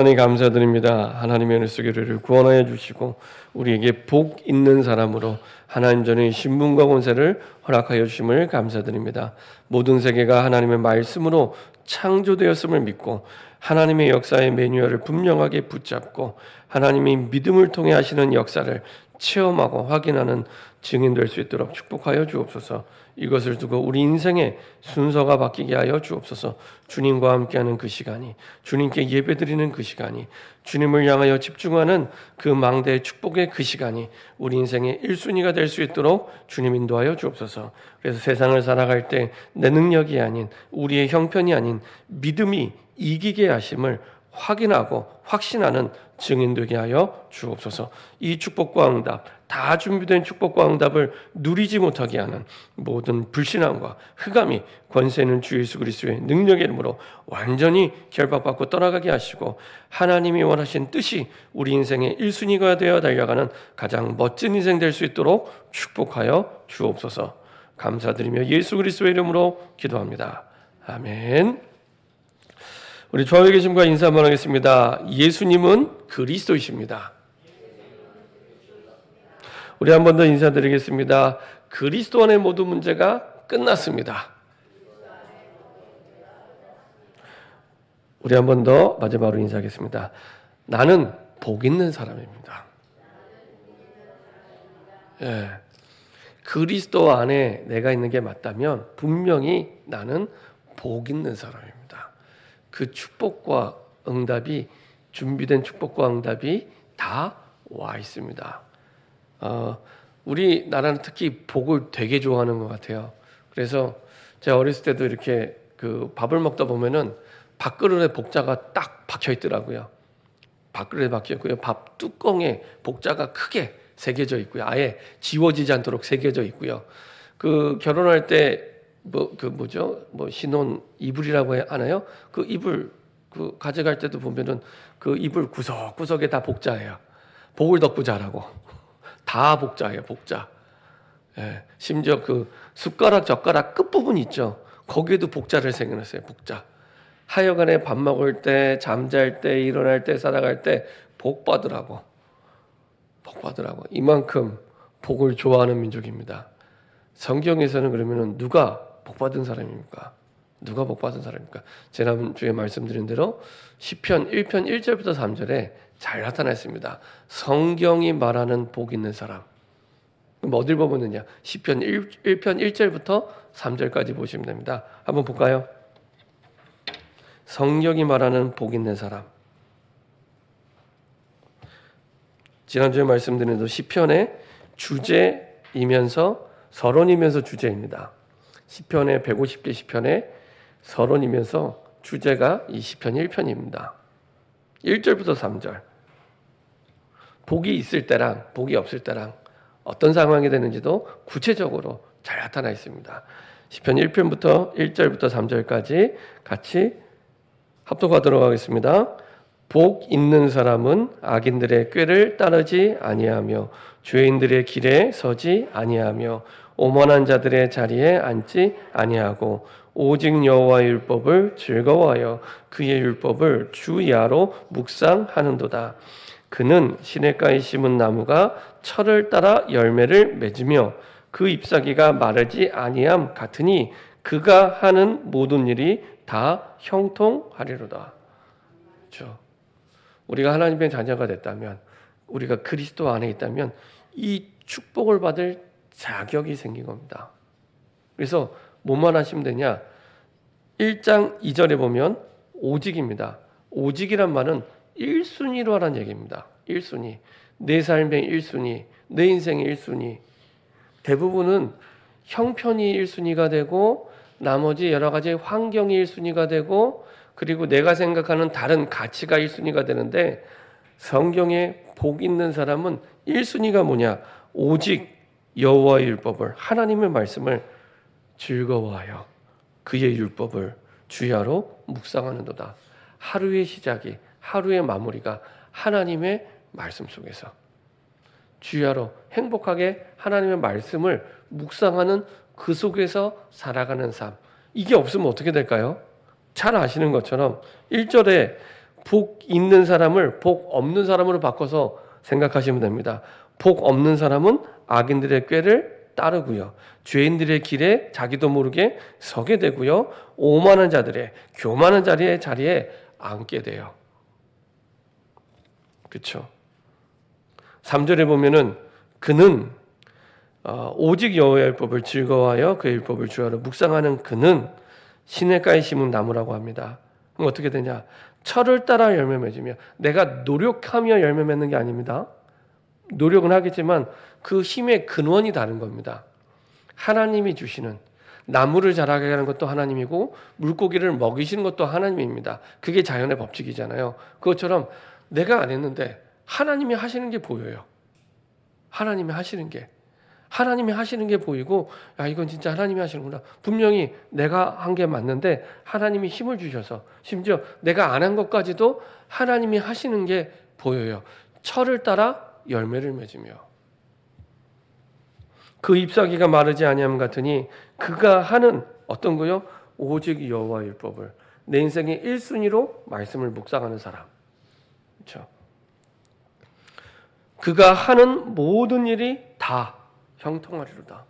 하나님 감사드립니다. 하나님의 은혜의 교회를 구원하여 주시고 우리에게 복 있는 사람으로 하나님 전의 신분과 권세를 허락하여 주심을 감사드립니다. 모든 세계가 하나님의 말씀으로 창조되었음을 믿고 하나님의 역사의 매뉴얼을 분명하게 붙잡고 하나님이 믿음을 통해 하시는 역사를 체험하고 확인하는 증인될 수 있도록 축복하여 주옵소서. 이것을 두고 우리 인생의 순서가 바뀌게 하여 주옵소서. 주님과 함께하는 그 시간이, 주님께 예배드리는 그 시간이, 주님을 향하여 집중하는 그 망대의 축복의 그 시간이 우리 인생의 1순위가 될 수 있도록 주님 인도하여 주옵소서. 그래서 세상을 살아갈 때 내 능력이 아닌, 우리의 형편이 아닌 믿음이 이기게 하심을 확인하고 확신하는 증인되게 하여 주옵소서. 이 축복과 응답, 다 준비된 축복과 응답을 누리지 못하게 하는 모든 불신앙과 흑암이 권세 있는 주 예수 그리스도의 능력의 이름으로 완전히 결박받고 떠나가게 하시고 하나님이 원하신 뜻이 우리 인생의 1순위가 되어 달려가는 가장 멋진 인생 될 수 있도록 축복하여 주옵소서. 감사드리며 예수 그리스도의 이름으로 기도합니다. 아멘. 우리 좌우에 계신 분과 인사 한번 하겠습니다. 예수님은 그리스도이십니다. 우리 한 번 더 인사드리겠습니다. 그리스도 안의 모든 문제가 끝났습니다. 우리 한 번 더 마지막으로 인사하겠습니다. 나는 복 있는 사람입니다. 예. 그리스도 안에 내가 있는 게 맞다면 분명히 나는 복 있는 사람입니다. 그 축복과 응답이, 준비된 축복과 응답이 다 와 있습니다. 우리나라는 특히 복을 되게 좋아하는 것 같아요. 그래서 제가 어렸을 때도 이렇게 그 밥을 먹다 보면은 밥그릇에 복자가 딱 박혀 있더라고요. 밥그릇에 박혀 있고요. 밥 뚜껑에 복자가 크게 새겨져 있고요. 아예 지워지지 않도록 새겨져 있고요. 그 결혼할 때 신혼 이불이라고 하나요? 그 이불 그 가져갈 때도 보면은 그 이불 구석구석에 다 복자예요. 복을 덮고 자라고. 다 복자예요, 복자. 예, 심지어 그 숟가락 젓가락 끝부분 있죠. 거기에도 복자를 새겨놨어요, 복자. 하여간에 밥 먹을 때, 잠잘 때, 일어날 때, 살아갈 때 복 받으라고. 복 받으라고. 이만큼 복을 좋아하는 민족입니다. 성경에서는 그러면은 누가 복 받은 사람입니까? 누가 복 받은 사람입니까? 지난주에 말씀드린 대로 시편 1편 1절부터 3절에 잘 나타나 있습니다. 성경이 말하는 복 있는 사람. 그럼 어딜 보면은요? 시편 1편 1절부터 3절까지 보시면 됩니다. 한번 볼까요? 성경이 말하는 복 있는 사람. 지난주에 말씀드린 대로 시편의 주제이면서 서론이면서 주제입니다. 시편의 150개 시편의 서론이면서 주제가 이 시편 1편입니다. 1절부터 3절. 복이 있을 때랑 복이 없을 때랑 어떤 상황이 되는지도 구체적으로 잘 나타나 있습니다. 시편 1편부터 1절부터 3절까지 같이 합독하도록 하겠습니다. 복 있는 사람은 악인들의 꾀를 따르지 아니하며 죄인들의 길에 서지 아니하며 오만한 자들의 자리에 앉지 아니하고 오직 여호와의 율법을 즐거워하여 그의 율법을 주야로 묵상하는도다. 그는 시냇가에 심은 나무가 철을 따라 열매를 맺으며 그 잎사귀가 마르지 아니함 같으니 그가 하는 모든 일이 다 형통하리로다. 그렇죠? 우리가 하나님의 자녀가 됐다면, 우리가 그리스도 안에 있다면 이 축복을 받을 자격이 생긴 겁니다. 그래서 뭐만 하시면 되냐? 1장 2절에 보면 오직입니다. 오직이란 말은 1순위로 하라는 얘기입니다. 1순위. 내 삶의 1순위, 내 인생의 1순위. 대부분은 형편이 1순위가 되고 나머지 여러 가지 환경이 1순위가 되고 그리고 내가 생각하는 다른 가치가 1순위가 되는데 성경에 복 있는 사람은 1순위가 뭐냐? 오직 여호와의 율법을, 하나님의 말씀을 즐거워하여 그의 율법을 주야로 묵상하는도다. 하루의 시작이, 하루의 마무리가 하나님의 말씀 속에서 주야로 행복하게 하나님의 말씀을 묵상하는 그 속에서 살아가는 삶. 이게 없으면 어떻게 될까요? 잘 아시는 것처럼 1절에 복 있는 사람을 복 없는 사람으로 바꿔서 생각하시면 됩니다. 복 없는 사람은 악인들의 꾀를 따르고요. 죄인들의 길에 자기도 모르게 서게 되고요. 오만한 자들의 교만한 자리에 앉게 돼요. 그렇죠? 3절에 보면은 그는 오직 여호와의 율법을 즐거워하여 그의 율법을 주야로 묵상하는 그는 시냇가에 심은 나무라고 합니다. 그럼 어떻게 되냐? 철을 따라 열매 맺으며, 내가 노력하며 열매 맺는 게 아닙니다. 노력은 하겠지만 그 힘의 근원이 다른 겁니다. 하나님이 주시는, 나무를 자라게 하는 것도 하나님이고 물고기를 먹이시는 것도 하나님입니다. 그게 자연의 법칙이잖아요. 그것처럼 내가 안 했는데 하나님이 하시는 게 보여요. 하나님이 하시는 게 보이고, 야, 이건 진짜 하나님이 하시는구나. 분명히 내가 한 게 맞는데 하나님이 힘을 주셔서, 심지어 내가 안 한 것까지도 하나님이 하시는 게 보여요. 철을 따라 열매를 맺으며 그 잎사귀가 마르지 아니함 같으니 그가 하는 어떤 거요? 오직 여호와의 율법을, 내 인생의 1순위로 말씀을 묵상하는 사람. 그렇죠? 그가 하는 모든 일이 다 형통하리로다.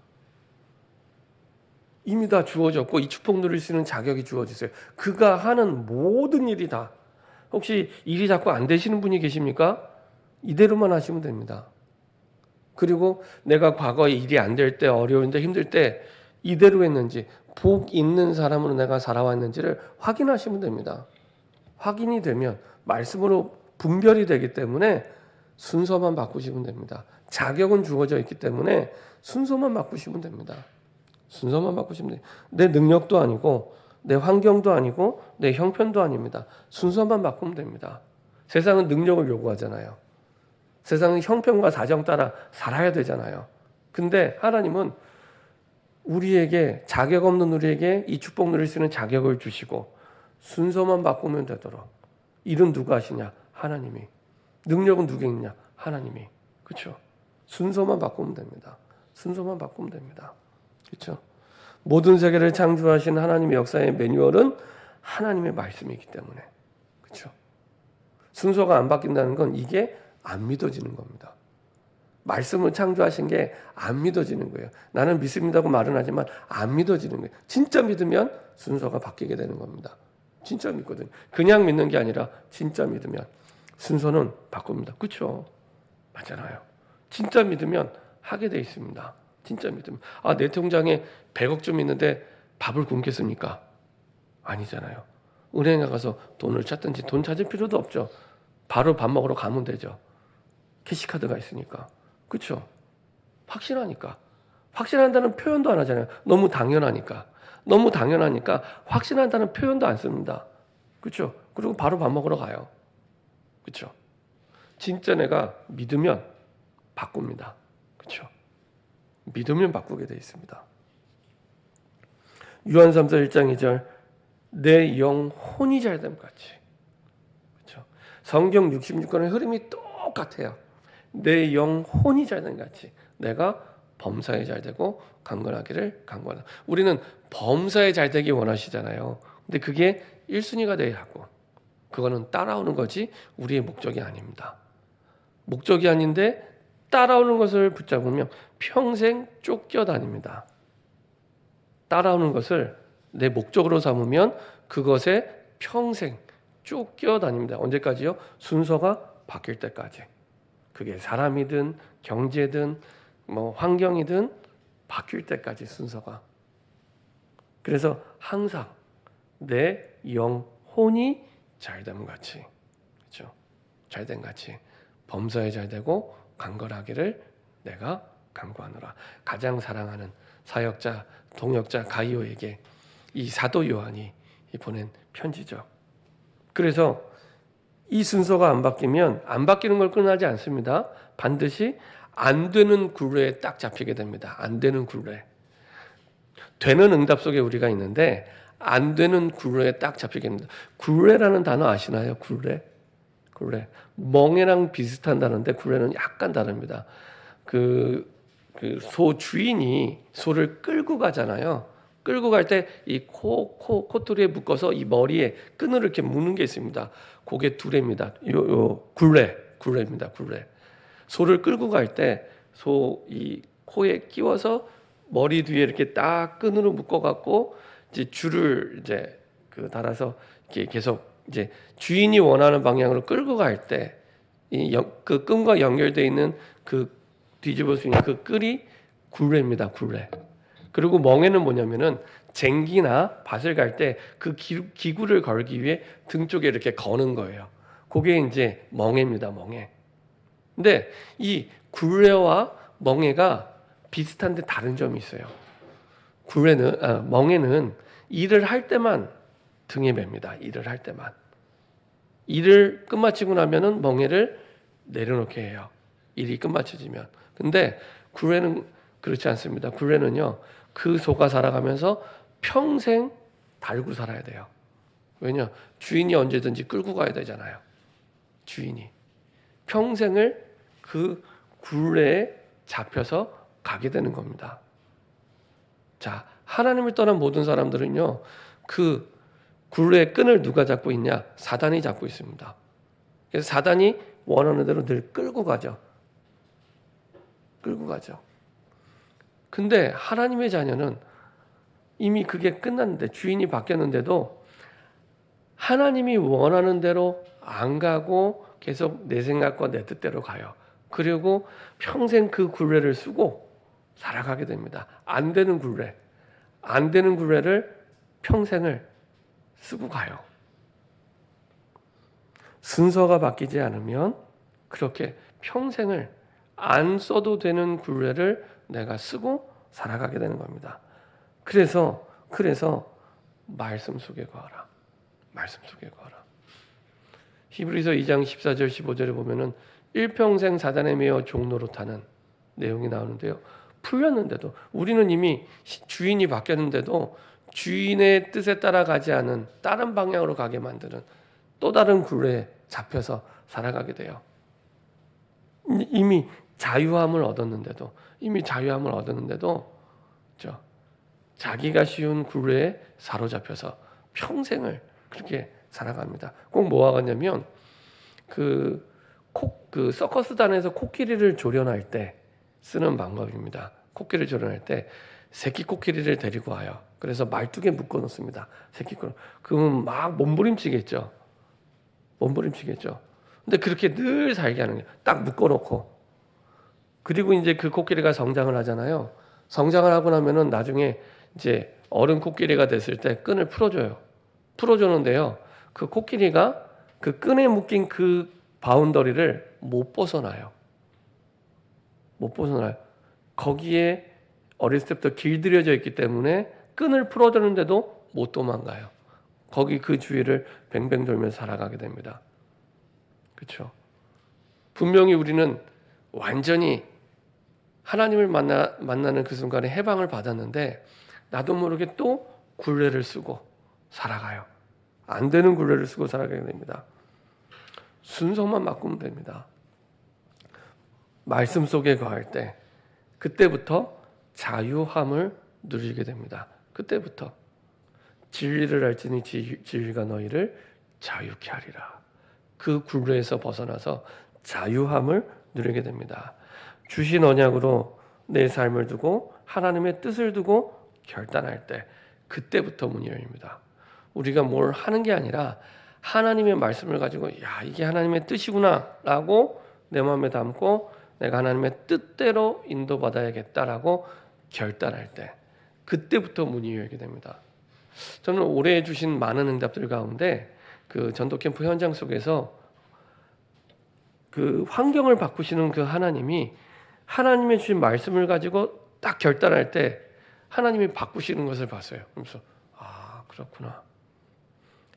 이미 다 주어졌고 이 축복 누릴 수 있는 자격이 주어졌어요. 그가 하는 모든 일이 다. 혹시 일이 자꾸 안 되시는 분이 계십니까? 이대로만 하시면 됩니다. 그리고 내가 과거에 일이 안 될 때, 어려운데 힘들 때 이대로 했는지, 복 있는 사람으로 내가 살아왔는지를 확인하시면 됩니다. 확인이 되면 말씀으로 분별이 되기 때문에 순서만 바꾸시면 됩니다. 자격은 주어져 있기 때문에 순서만 바꾸시면 됩니다. 순서만 바꾸시면 돼요. 내 능력도 아니고 내 환경도 아니고 내 형편도 아닙니다. 순서만 바꾸면 됩니다. 세상은 능력을 요구하잖아요. 세상은 형편과 사정 따라 살아야 되잖아요. 근데 하나님은 우리에게, 자격 없는 우리에게 이 축복 누릴 수 있는 자격을 주시고 순서만 바꾸면 되도록. 일은 누가 하시냐? 하나님이. 능력은 누가 있냐? 하나님이. 그렇죠? 순서만 바꾸면 됩니다. 순서만 바꾸면 됩니다. 그렇죠? 모든 세계를 창조하신 하나님의 역사의 매뉴얼은 하나님의 말씀이기 때문에. 그렇죠? 순서가 안 바뀐다는 건 이게 안 믿어지는 겁니다. 말씀을 창조하신 게 안 믿어지는 거예요. 나는 믿습니다고 말은 하지만 안 믿어지는 거예요. 진짜 믿으면 순서가 바뀌게 되는 겁니다. 진짜 믿거든요. 그냥 믿는 게 아니라 진짜 믿으면 순서는 바꿉니다. 그렇죠? 맞잖아요. 진짜 믿으면 하게 돼 있습니다. 진짜 믿으면. 내 통장에 100억 좀 있는데 밥을 굶겠습니까? 아니잖아요. 은행에 가서 돈을 찾든지, 돈 찾을 필요도 없죠. 바로 밥 먹으러 가면 되죠. 캐시카드가 있으니까. 그렇죠? 확신하니까. 확신한다는 표현도 안 하잖아요. 너무 당연하니까 확신한다는 표현도 안 씁니다. 그렇죠? 그리고 바로 밥 먹으러 가요. 그렇죠? 진짜 내가 믿으면 바꿉니다. 그렇죠? 믿으면 바꾸게 돼 있습니다. 요한삼서 1장 2절, 내 영혼이 잘됨 같이. 그렇죠? 성경 66권의 흐름이 똑같아요. 내 영혼이 잘됨 같이 내가 범사에 잘되고 강건하기를 강구하다. 우리는 범사에 잘되기 원하시잖아요. 근데 그게 1순위가 돼야 하고, 그거는 따라오는 거지 우리의 목적이 아닙니다. 목적이 아닌데 따라오는 것을 붙잡으면 평생 쫓겨다닙니다. 따라오는 것을 내 목적으로 삼으면 그것에 평생 쫓겨다닙니다. 언제까지요? 순서가 바뀔 때까지. 그게 사람이든 경제든 환경이든 바뀔 때까지 순서가. 그래서 항상 내 영혼이 잘됨 같이, 그렇죠? 잘됨 같이 범사에 잘되고 강건하기를 내가 간구하노라. 가장 사랑하는 사역자, 동역자 가이오에게 이 사도 요한이 보낸 편지죠. 그래서 이 순서가 안 바뀌면, 안 바뀌는 걸 끝나지 않습니다. 반드시 안 되는 굴레에 딱 잡히게 됩니다. 안 되는 굴레. 되는 응답 속에 우리가 있는데 안 되는 굴레에 딱 잡히게 됩니다. 굴레라는 단어 아시나요? 굴레. 멍에랑 비슷한 단어인데 굴레는 약간 다릅니다. 소 주인이 소를 끌고 가잖아요. 끌고 갈 때 이 코토리에 묶어서 이 머리에 끈을 이렇게 묶는 게 있습니다. 그게 두레입니다. 굴레입니다. 굴레. 소를 끌고 갈 때 소 이 코에 끼워서 머리 뒤에 이렇게 딱 끈으로 묶어 갖고 이제 줄을 이제 달아서 이렇게 계속 이제 주인이 원하는 방향으로 끌고 갈 때 그 끈과 연결되어 있는 그 뒤집을 수 있는 그 끌이 굴레입니다. 굴레. 그리고 멍에는 뭐냐면은 쟁기나 밭을 갈 때 그 기구를 걸기 위해 등 쪽에 이렇게 거는 거예요. 그게 이제 멍에입니다. 멍에. 근데 이 굴레와 멍에가 비슷한데 다른 점이 있어요. 멍에는 일을 할 때만 등에 맵니다. 일을 할 때만. 일을 끝마치고 나면은 멍에를 내려놓게 해요. 일이 끝마쳐지면. 근데 굴레는 그렇지 않습니다. 굴레는요, 그 소가 살아가면서 평생 달고 살아야 돼요. 왜냐? 주인이 언제든지 끌고 가야 되잖아요. 주인이. 평생을 그 굴레에 잡혀서 가게 되는 겁니다. 자, 하나님을 떠난 모든 사람들은요, 그 굴레의 끈을 누가 잡고 있냐? 사단이 잡고 있습니다. 그래서 사단이 원하는 대로 늘 끌고 가죠. 끌고 가죠. 근데 하나님의 자녀는 이미 그게 끝났는데, 주인이 바뀌었는데도 하나님이 원하는 대로 안 가고 계속 내 생각과 내 뜻대로 가요. 그리고 평생 그 굴레를 쓰고 살아가게 됩니다. 안 되는 굴레를 평생을 쓰고 가요. 순서가 바뀌지 않으면 그렇게 평생을 안 써도 되는 굴레를 내가 쓰고 살아가게 되는 겁니다. 그래서 말씀 속에 거하라. 말씀 속에 거하라. 히브리서 2장 14절 15절에 보면은 일평생 사단에 매여 종노릇하는 내용이 나오는데요. 풀렸는데도, 우리는 이미 주인이 바뀌었는데도 주인의 뜻에 따라가지 않은 다른 방향으로 가게 만드는 또 다른 굴레에 잡혀서 살아가게 돼요. 이미 자유함을 얻었는데도 자기가 씌운 굴레에 사로잡혀서 평생을 그렇게 살아갑니다. 꼭 뭐와 같냐면 그 서커스단에서 코끼리를 조련할 때 쓰는 방법입니다. 코끼리를 조련할 때 새끼 코끼리를 데리고 와요. 그래서 말뚝에 묶어 놓습니다. 새끼 코끼리. 그러면 막 몸부림치겠죠. 근데 그렇게 늘 살게 하는 거예요. 딱 묶어 놓고. 그리고 이제 그 코끼리가 성장을 하잖아요. 성장을 하고 나면은 나중에 이제 어른 코끼리가 됐을 때 끈을 풀어주는데요. 그 코끼리가 그 끈에 묶인 그 바운더리를 못 벗어나요. 거기에 어렸을 때부터 길들여져 있기 때문에 끈을 풀어주는데도 못 도망가요. 거기 그 주위를 뱅뱅 돌면서 살아가게 됩니다. 그렇죠? 분명히 우리는 완전히 하나님을 만나는 그 순간에 해방을 받았는데 나도 모르게 또 굴레를 쓰고 살아가요. 안 되는 굴레를 쓰고 살아가게 됩니다. 순서만 바꾸면 됩니다. 말씀 속에 거할 때 그때부터 자유함을 누리게 됩니다. 그때부터 진리를 알지니 진리가 너희를 자유케 하리라. 그 굴레에서 벗어나서 자유함을 누리게 됩니다. 주신 언약으로 내 삶을 두고 하나님의 뜻을 두고 결단할 때 그때부터 문이 열립니다. 우리가 뭘 하는 게 아니라 하나님의 말씀을 가지고 야, 이게 하나님의 뜻이구나 라고 내 마음에 담고 내가 하나님의 뜻대로 인도받아야겠다라고 결단할 때 그때부터 문이 열게 됩니다. 저는 올해 주신 많은 응답들 가운데 그 전도 캠프 현장 속에서 그 환경을 바꾸시는 그 하나님이 하나님의 주신 말씀을 가지고 딱 결단할 때 하나님이 바꾸시는 것을 봤어요. 그래서 아, 그렇구나.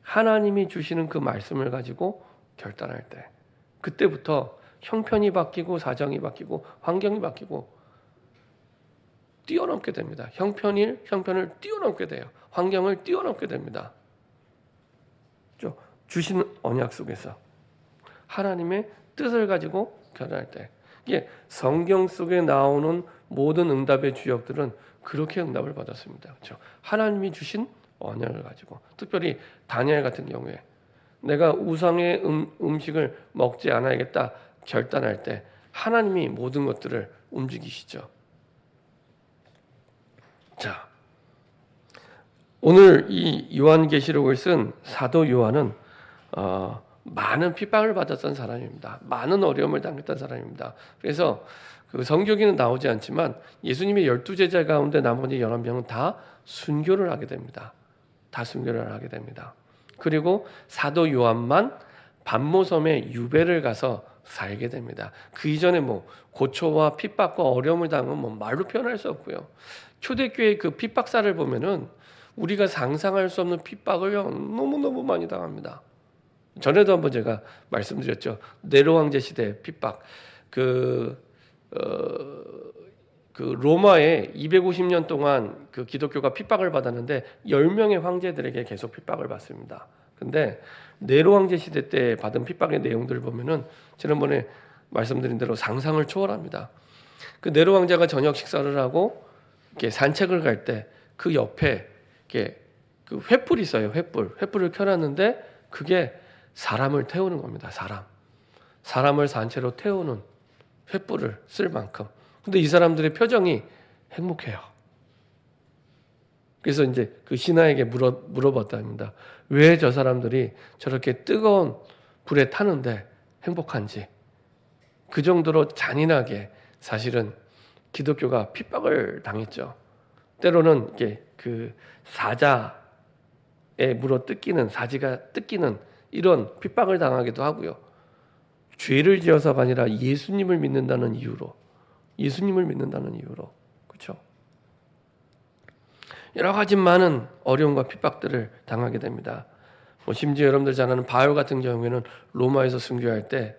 하나님이 주시는 그 말씀을 가지고 결단할 때 그때부터 형편이 바뀌고 사정이 바뀌고 환경이 바뀌고 뛰어넘게 됩니다. 형편을 뛰어넘게 돼요. 환경을 뛰어넘게 됩니다. 주신 언약 속에서 하나님의 뜻을 가지고 결단할 때 이게 성경 속에 나오는 모든 응답의 주역들은 그렇게 응답을 받았습니다. 그렇죠? 하나님이 주신 언약을 가지고 특별히 다니엘 같은 경우에 내가 우상의 음식을 먹지 않아야겠다 결단할 때 하나님이 모든 것들을 움직이시죠. 자, 오늘 이 요한계시록을 쓴 사도 요한은 많은 핍박을 받았던 사람입니다. 많은 어려움을 당했던 사람입니다. 그래서 그 성경에는 나오지 않지만 예수님의 12제자 가운데 나머지 11명은 다 순교를 하게 됩니다. 다 순교를 하게 됩니다. 그리고 사도 요한만 반모섬에 유배를 가서 살게 됩니다. 그 이전에 뭐 고초와 핍박과 어려움을 당하면 뭐 말로 표현할 수 없고요. 초대교회 그 핍박사를 보면은 우리가 상상할 수 없는 핍박을 너무너무 많이 당합니다. 전에도 한번 제가 말씀드렸죠. 네로 황제 시대 핍박. 그 로마에 250년 동안 그 기독교가 핍박을 받았는데 10명의 황제들에게 계속 핍박을 받습니다. 근데 네로 황제 시대 때 받은 핍박의 내용들을 보면은 지난번에 말씀드린 대로 상상을 초월합니다. 그 네로 황제가 저녁 식사를 하고 이렇게 산책을 갈 때 그 옆에 이렇게 그 횃불이 있어요. 횃불을 켜놨는데 그게 사람을 태우는 겁니다. 사람을 산채로 태우는 횃불을 쓸 만큼. 근데 이 사람들의 표정이 행복해요. 그래서 이제 그 신하에게 물어봤답니다. 왜 저 사람들이 저렇게 뜨거운 불에 타는데 행복한지. 그 정도로 잔인하게 사실은 기독교가 핍박을 당했죠. 때로는 이게 그 사자에 물어 뜯기는, 사지가 뜯기는 이런 핍박을 당하기도 하고요. 죄를 지어서가 아니라 예수님을 믿는다는 이유로, 그렇죠? 여러 가지 많은 어려움과 핍박들을 당하게 됩니다. 뭐 심지어 여러분들 잘 아는 바울 같은 경우에는 로마에서 순교할 때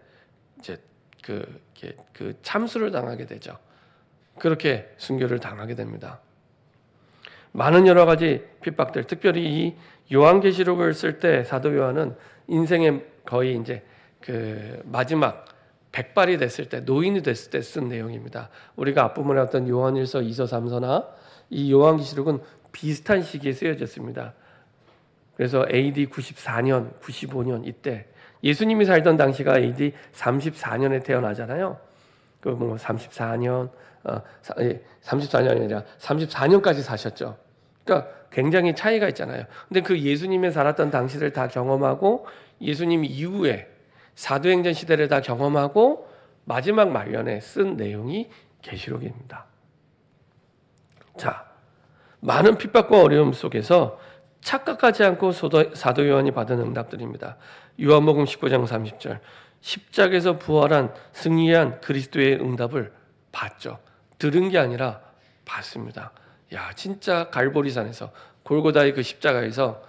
이제 그 참수를 당하게 되죠. 그렇게 순교를 당하게 됩니다. 많은 여러 가지 핍박들, 특별히 이 요한계시록을 쓸 때 사도 요한은 인생의 거의 이제 그 마지막 백발이 됐을 때, 노인이 됐을 때 쓴 내용입니다. 우리가 앞부분에 어떤 요한일서, 2서, 3서나 이 요한계시록은 비슷한 시기에 쓰여졌습니다. 그래서 AD 94년, 95년 이때 예수님이 살던 당시가 AD 34년에 태어나잖아요. 그 뭐 34년이 아니라 34년까지 사셨죠. 그러니까 굉장히 차이가 있잖아요. 근데 그 예수님이 살았던 당시를 다 경험하고 예수님 이후에 사도행전 시대를 다 경험하고 마지막 말년에 쓴 내용이 계시록입니다. 자, 많은 핍박과 어려움 속에서 착각하지 않고 사도 요한이 받은 응답들입니다. 요한복음 19장 30절 십자가에서 부활한 승리한 그리스도의 응답을 봤죠. 들은 게 아니라 봤습니다. 야, 진짜 갈보리산에서 골고다의 그 십자가에서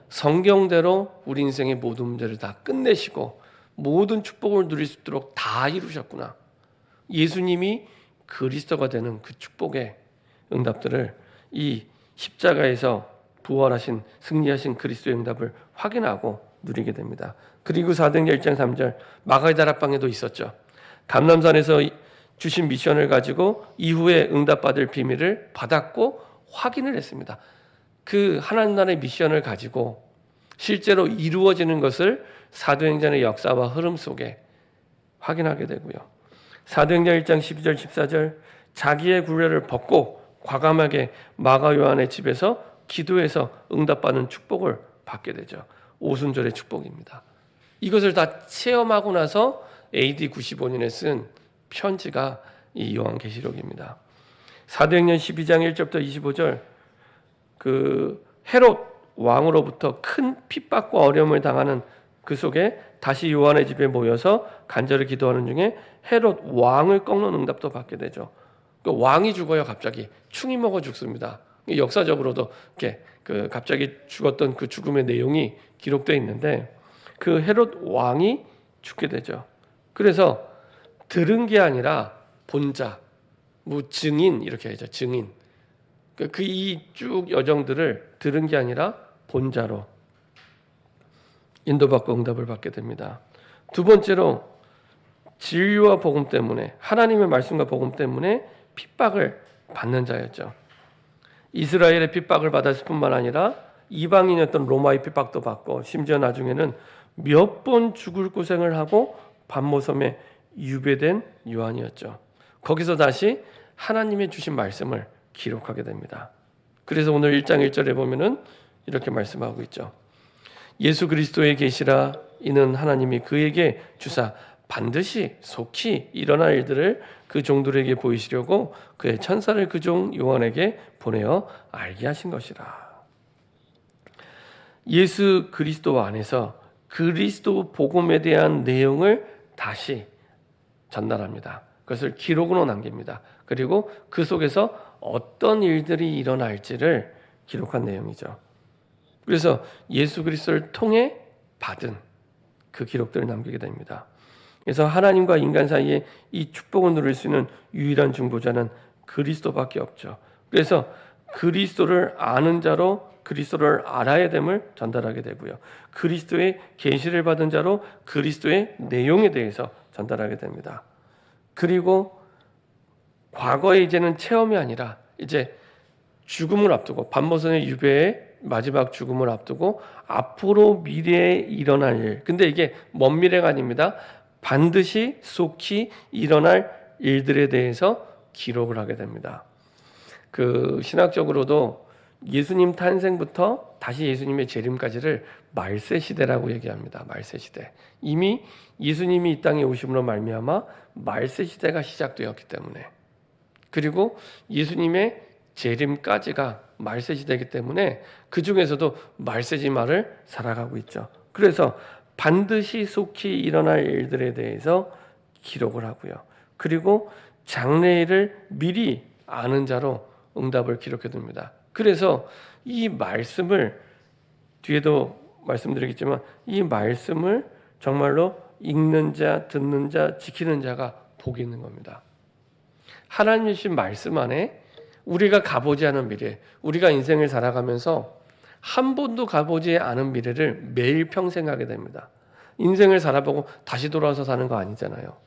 성경대로 우리 인생의 모든 문제를 다 끝내시고 모든 축복을 누릴 수 있도록 다 이루셨구나. 예수님이 그리스도가 되는 그 축복의 응답들을 이 십자가에서 부활하신 승리하신 그리스도의 응답을 확인하고 누리게 됩니다. 그리고 사도행전 1장 3절 마가의 다락방에도 있었죠. 감람산에서 주신 미션을 가지고 이후에 응답받을 비밀을 받았고 확인을 했습니다. 그 하나님 나라의 미션을 가지고 실제로 이루어지는 것을 사도행전의 역사와 흐름 속에 확인하게 되고요. 사도행전 1장 12절 14절 자기의 굴레를 벗고 과감하게 마가 요한의 집에서 기도해서 응답받는 축복을 받게 되죠. 오순절의 축복입니다. 이것을 다 체험하고 나서 AD 95년에 쓴 편지가 이 요한계시록입니다. 사도행전 12장 1절부터 25절 그 헤롯 왕으로부터 큰 핍박과 어려움을 당하는 그 속에 다시 요한의 집에 모여서 간절히 기도하는 중에 헤롯 왕을 꺾는 응답도 받게 되죠. 그 왕이 죽어요. 갑자기 충이 먹어 죽습니다. 역사적으로도 이렇게 그 갑자기 죽었던 그 죽음의 내용이 기록되어 있는데 그 헤롯 왕이 죽게 되죠. 그래서 들은 게 아니라 본자, 뭐 증인 이렇게 하죠. 증인. 그 이 쭉 여정들을 들은 게 아니라 본자로 인도받고 응답을 받게 됩니다. 두 번째로 진리와 복음 때문에 하나님의 말씀과 복음 때문에 핍박을 받는 자였죠. 이스라엘의 핍박을 받았을 뿐만 아니라 이방인이었던 로마의 핍박도 받고 심지어 나중에는 몇 번 죽을 고생을 하고 반모섬에 유배된 요한이었죠. 거기서 다시 하나님의 주신 말씀을 기록하게 됩니다. 그래서 오늘 1장 1절에 보면은 이렇게 말씀하고 있죠. 예수 그리스도의 계시라 이는 하나님이 그에게 주사 반드시 속히 일어날 일들을 그 종들에게 보이시려고 그의 천사를 그 종 요한에게 보내어 알게 하신 것이라. 예수 그리스도 안에서 그리스도 복음에 대한 내용을 다시 전달합니다. 그것을 기록으로 남깁니다. 그리고 그 속에서 어떤 일들이 일어날지를 기록한 내용이죠. 그래서 예수 그리스도를 통해 받은 그 기록들을 남기게 됩니다. 그래서 하나님과 인간 사이에 이 축복을 누릴 수 있는 유일한 중보자는 그리스도밖에 없죠. 그래서 그리스도를 아는 자로 그리스도를 알아야 됨을 전달하게 되고요. 그리스도의 계시를 받은 자로 그리스도의 내용에 대해서 전달하게 됩니다. 그리고 과거에 이제는 체험이 아니라 이제 죽음을 앞두고 반모선의 유배의 마지막 죽음을 앞두고 앞으로 미래에 일어날 일. 근데 이게 먼 미래가 아닙니다. 반드시 속히 일어날 일들에 대해서 기록을 하게 됩니다. 그 신학적으로도 예수님 탄생부터 다시 예수님의 재림까지를 말세 시대라고 얘기합니다. 말세 시대. 이미 예수님이 이 땅에 오심으로 말미암아 말세 시대가 시작되었기 때문에, 그리고 예수님의 재림까지가 말세 시대이기 때문에 그 중에서도 말세지말을 살아가고 있죠. 그래서 반드시 속히 일어날 일들에 대해서 기록을 하고요. 그리고 장래일을 미리 아는 자로 응답을 기록해 둡니다. 그래서 이 말씀을 뒤에도 말씀드리겠지만 이 말씀을 정말로 읽는 자, 듣는 자, 지키는 자가 복이 있는 겁니다. 하나님 주신 말씀 안에 우리가 가보지 않은 미래, 우리가 인생을 살아가면서 한 번도 가보지 않은 미래를 매일 평생 하게 됩니다. 인생을 살아보고 다시 돌아와서 사는 거 아니잖아요.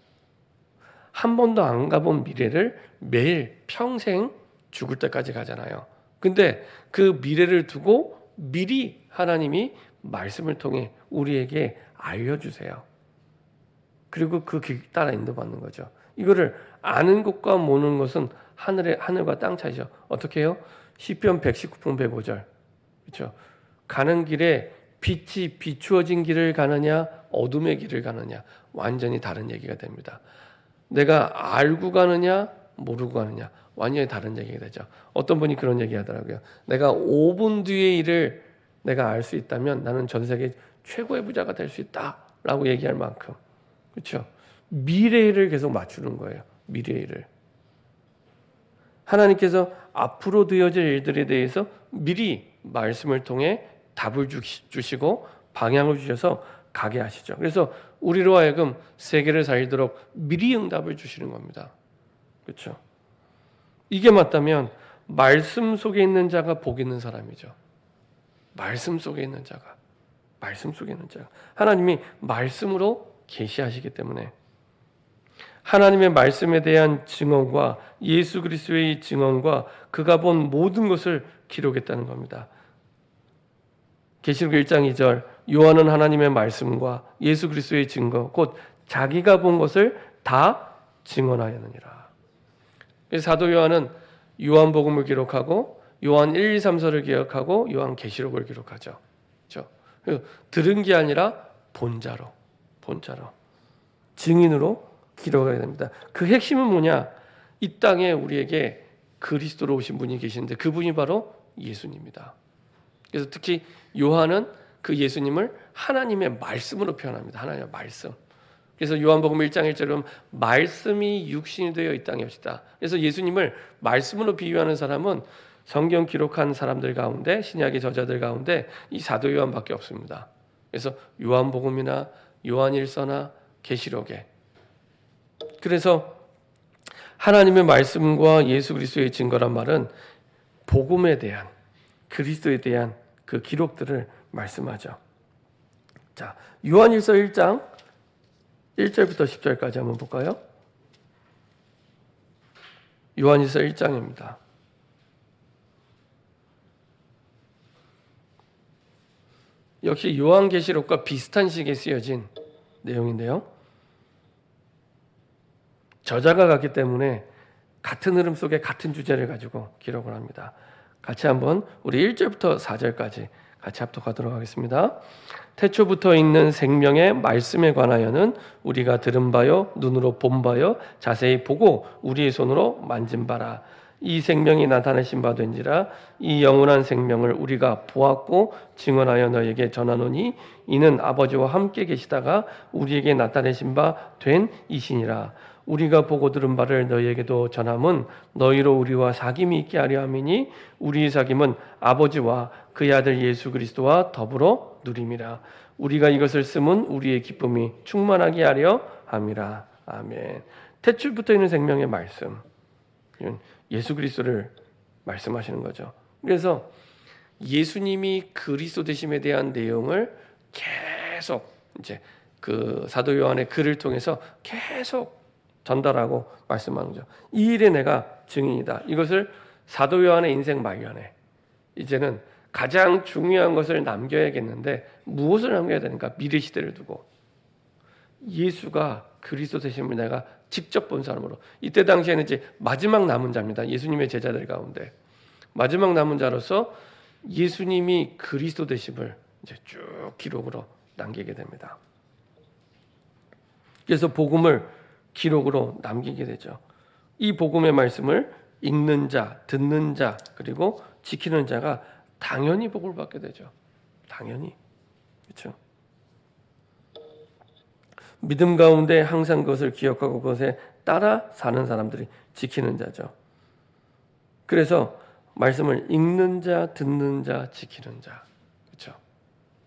한 번도 안 가본 미래를 매일 평생 죽을 때까지 가잖아요. 근데 그 미래를 두고 미리 하나님이 말씀을 통해 우리에게 알려주세요. 그리고 그 길 따라 인도받는 거죠. 이거를 아는 것과 모르는 것은 하늘과 땅 차이죠. 어떻게 해요? 시편 119편 105절. 그렇죠? 가는 길에 빛이 비추어진 길을 가느냐 어둠의 길을 가느냐 완전히 다른 얘기가 됩니다. 내가 알고 가느냐 모르고 가느냐 완전히 다른 얘기가 되죠. 어떤 분이 그런 얘기 하더라고요. 내가 5분 뒤의 일을 내가 알 수 있다면 나는 전 세계 최고의 부자가 될 수 있다라고 얘기할 만큼, 그렇죠? 미래를 계속 맞추는 거예요. 미래를. 하나님께서 앞으로 되어질 일들에 대해서 미리 말씀을 통해 답을 주시고 방향을 주셔서 가게 하시죠. 그래서 우리로 하여금 세계를 살도록 미리 응답을 주시는 겁니다. 그렇죠? 이게 맞다면 말씀 속에 있는 자가 복 있는 사람이죠. 말씀 속에 있는 자가. 말씀 속에 있는 자가. 하나님이 말씀으로 계시하시기 때문에 하나님의 말씀에 대한 증언과 예수 그리스도의 증언과 그가 본 모든 것을 기록했다는 겁니다. 계시록 1장 2절 요한은 하나님의 말씀과 예수 그리스도의 증거 곧 자기가 본 것을 다 증언하였느니라. 그래서 사도 요한은 요한복음을 기록하고 요한 1, 2, 3서를 기록하고 요한 계시록을 기록하죠. 그렇죠? 들은 게 아니라 본자로 증인으로 기록하게 됩니다. 그 핵심은 뭐냐? 이 땅에 우리에게 그리스도로 오신 분이 계시는데 그분이 바로 예수님입니다. 그래서 특히 요한은 그 예수님을 하나님의 말씀으로 표현합니다. 하나님의 말씀. 그래서 요한복음 1장 1절에 보면 말씀이 육신이 되어 이 땅에 오시다. 그래서 예수님을 말씀으로 비유하는 사람은 성경 기록한 사람들 가운데 신약의 저자들 가운데 이 사도 요한밖에 없습니다. 그래서 요한복음이나 요한일서나 계시록에 그래서 하나님의 말씀과 예수 그리스도의 증거란 말은 복음에 대한 그리스도에 대한 그 기록들을 말씀하죠. 자, 요한일서 1장 1절부터 10절까지 한번 볼까요? 요한일서 역시 요한계시록과 비슷한 식의 쓰여진 내용인데요. 저자가 같기 때문에 같은 흐름 속에 같은 주제를 가지고 기록을 합니다. 같이 한번 우리 1절부터 4절까지 같이 합독하도록 하겠습니다. 태초부터 있는 생명의 말씀에 관하여는 우리가 들은 바요 눈으로 본 바요 자세히 보고 우리의 손으로 만진 바라. 이 생명이 나타내신 바 된지라. 이 영원한 생명을 우리가 보았고 증언하여 너에게 전하노니 이는 아버지와 함께 계시다가 우리에게 나타내신 바 된 이시니라. 우리가 보고 들은 바를 너희에게도 전함은 너희로 우리와 사귐이 있게 하려 함이니 우리의 사귐은 아버지와 그의 아들 예수 그리스도와 더불어 누림이라. 우리가 이것을 쓰면 우리의 기쁨이 충만하게 하려 함이라. 아멘. 태초부터 있는 생명의 말씀, 예수 그리스도를 말씀하시는 거죠. 그래서 예수님이 그리스도 되심에 대한 내용을 계속 이제 그 사도 요한의 글을 통해서 계속 전달하고 말씀하는 거죠. 이 일에 내가 증인이다. 이것을 사도 요한의 인생 말년에 이제는 가장 중요한 것을 남겨야겠는데 무엇을 남겨야 되는가? 미래 시대를 두고 예수가 그리스도 되심을 내가 직접 본 사람으로. 이때 당시에는 이제 마지막 남은 자입니다. 예수님의 제자들 가운데 마지막 남은 자로서 예수님이 그리스도 되심을 이제 쭉 기록으로 남기게 됩니다. 그래서 복음을 기록으로 남기게 되죠. 이 복음의 말씀을 읽는 자, 듣는 자, 그리고 지키는 자가 당연히 복을 받게 되죠. 당연히. 그렇죠? 믿음 가운데 항상 그것을 기억하고 그것에 따라 사는 사람들이 지키는 자죠. 그래서 말씀을 읽는 자, 듣는 자, 지키는 자. 그렇죠?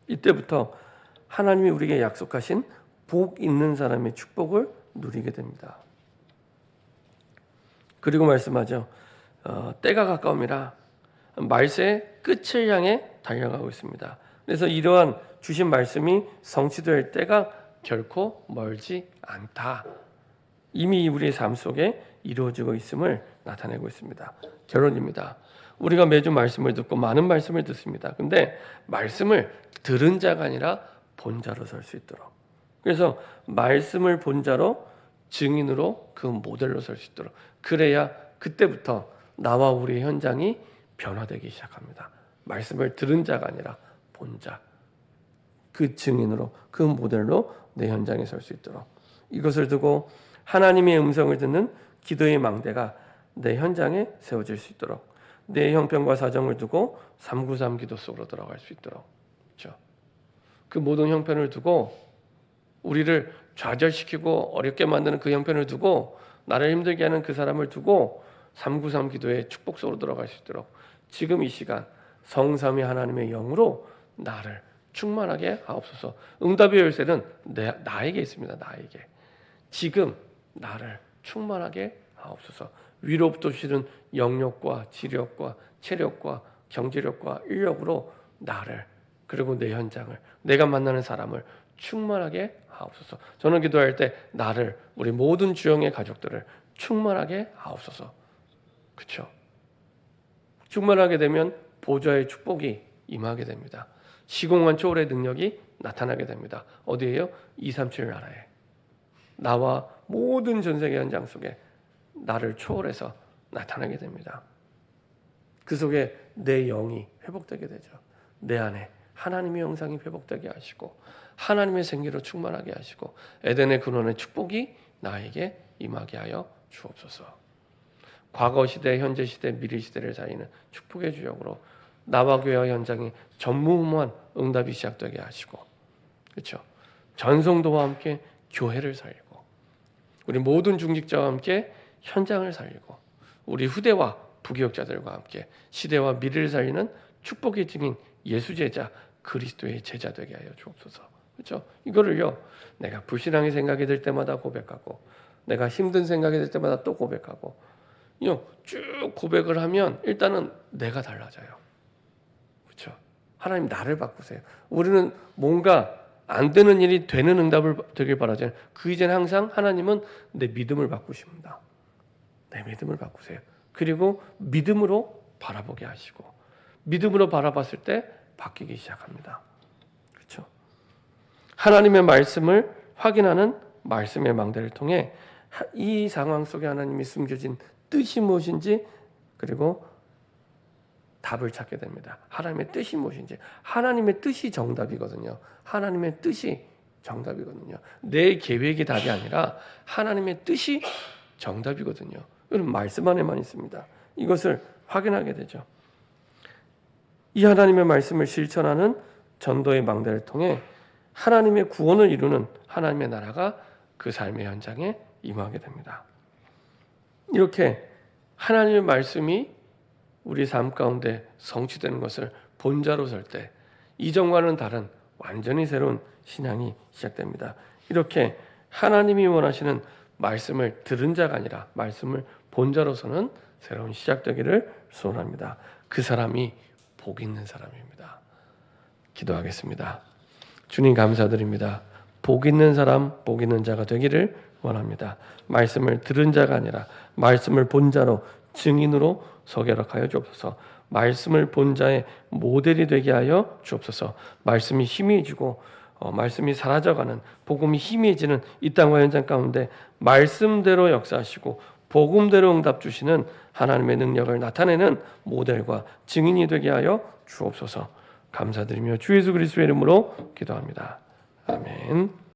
이때부터 하나님이 우리에게 약속하신 복 있는 사람의 축복을 누리게 됩니다. 그리고 말씀하죠. 때가 가까움이라 말세의 끝을 향해 달려가고 있습니다. 그래서 이러한 주신 말씀이 성취될 때가 결코 멀지 않다. 이미 우리의 삶 속에 이루어지고 있음을 나타내고 있습니다. 결론입니다. 우리가 매주 말씀을 듣고 많은 말씀을 듣습니다. 근데 말씀을 들은 자가 아니라 본 자로 설 수 있도록. 그래서 말씀을 본 자로 증인으로 그 모델로 설 수 있도록. 그래야 그때부터 나와 우리의 현장이 변화되기 시작합니다. 말씀을 들은 자가 아니라 본 자. 그 증인으로 그 모델로 내 현장에 설 수 있도록. 이것을 두고 하나님의 음성을 듣는 기도의 망대가 내 현장에 세워질 수 있도록. 내 형편과 사정을 두고 393 기도 속으로 들어갈 수 있도록. 그렇죠? 그 모든 형편을 두고 우리를 좌절시키고 어렵게 만드는 그 형편을 두고 나를 힘들게 하는 그 사람을 두고 393 기도의 축복 속으로 들어갈 수 있도록 지금 이 시간 성삼위 하나님의 영으로 나를 충만하게 하옵소서. 응답의 열쇠는 나에게 있습니다. 나에게. 지금 나를 충만하게 하옵소서. 위로부터 주시는 영력과 지력과 체력과 경제력과 인력으로 나를 그리고 내 현장을 내가 만나는 사람을 충만하게 하옵소서. 저는 기도할 때 나를 우리 모든 주영의 가족들을 충만하게 하옵소서. 그렇죠? 충만하게 되면 보좌의 축복이 임하게 됩니다. 시공간 초월의 능력이 나타나게 됩니다. 어디에요? 237 나라에. 나와 모든 전 세계 현장 속에 나를 초월해서 나타나게 됩니다. 그 속에 내 영이 회복되게 되죠. 내 안에 하나님의 영상이 회복되게 하시고 하나님의 생기로 충만하게 하시고 에덴의 근원의 축복이 나에게 임하게 하여 주옵소서. 과거 시대, 현재 시대, 미래 시대를 살리는 축복의 주역으로 나와 교회와 현장이 전무후무한 응답이 시작되게 하시고, 그렇죠? 전성도와 함께 교회를 살리고, 우리 모든 중직자와 함께 현장을 살리고, 우리 후대와 부교역자들과 함께 시대와 미래를 살리는 축복의 증인 예수 제자 그리스도의 제자 되게 하여 주옵소서. 그렇죠? 이거를요, 내가 불신앙의 생각이 들 때마다 고백하고, 내가 힘든 생각이 들 때마다 또 고백하고, 쭉 고백을 하면 일단은 내가 달라져요. 그렇죠? 하나님 나를 바꾸세요. 우리는 뭔가 안 되는 일이 되는 응답을 되길 바라잖아요. 그 이전에 항상 하나님은 내 믿음을 바꾸십니다. 내 믿음을 바꾸세요. 그리고 믿음으로 바라보게 하시고 믿음으로 바라봤을 때 바뀌기 시작합니다. 하나님의 말씀을 확인하는 말씀의 망대를 통해 이 상황 속에 하나님이 숨겨진 뜻이 무엇인지 그리고 답을 찾게 됩니다. 하나님의 뜻이 무엇인지. 하나님의 뜻이 정답이거든요. 하나님의 뜻이 정답이거든요. 내 계획이 답이 아니라 하나님의 뜻이 정답이거든요. 이건 말씀 안에만 있습니다. 이것을 확인하게 되죠. 이 하나님의 말씀을 실천하는 전도의 망대를 통해 하나님의 구원을 이루는 하나님의 나라가 그 삶의 현장에 임하게 됩니다. 이렇게 하나님의 말씀이 우리 삶 가운데 성취되는 것을 본자로 설 때 이전과는 다른 완전히 새로운 신앙이 시작됩니다. 이렇게 하나님이 원하시는 말씀을 들은 자가 아니라 말씀을 본자로서는 새로운 시작되기를 소원합니다. 그 사람이 복 있는 사람입니다. 기도하겠습니다. 주님 감사드립니다. 복 있는 사람, 복 있는 자가 되기를 원합니다. 말씀을 들은 자가 아니라 말씀을 본 자로 증인으로 서게 하여 주옵소서. 말씀을 본 자의 모델이 되게 하여 주옵소서. 말씀이 희미해지고 말씀이 사라져가는 복음이 희미해지는 이 땅과 현장 가운데 말씀대로 역사하시고 복음대로 응답 주시는 하나님의 능력을 나타내는 모델과 증인이 되게 하여 주옵소서. 감사드리며 주 예수 그리스도의 이름으로 기도합니다. 아멘.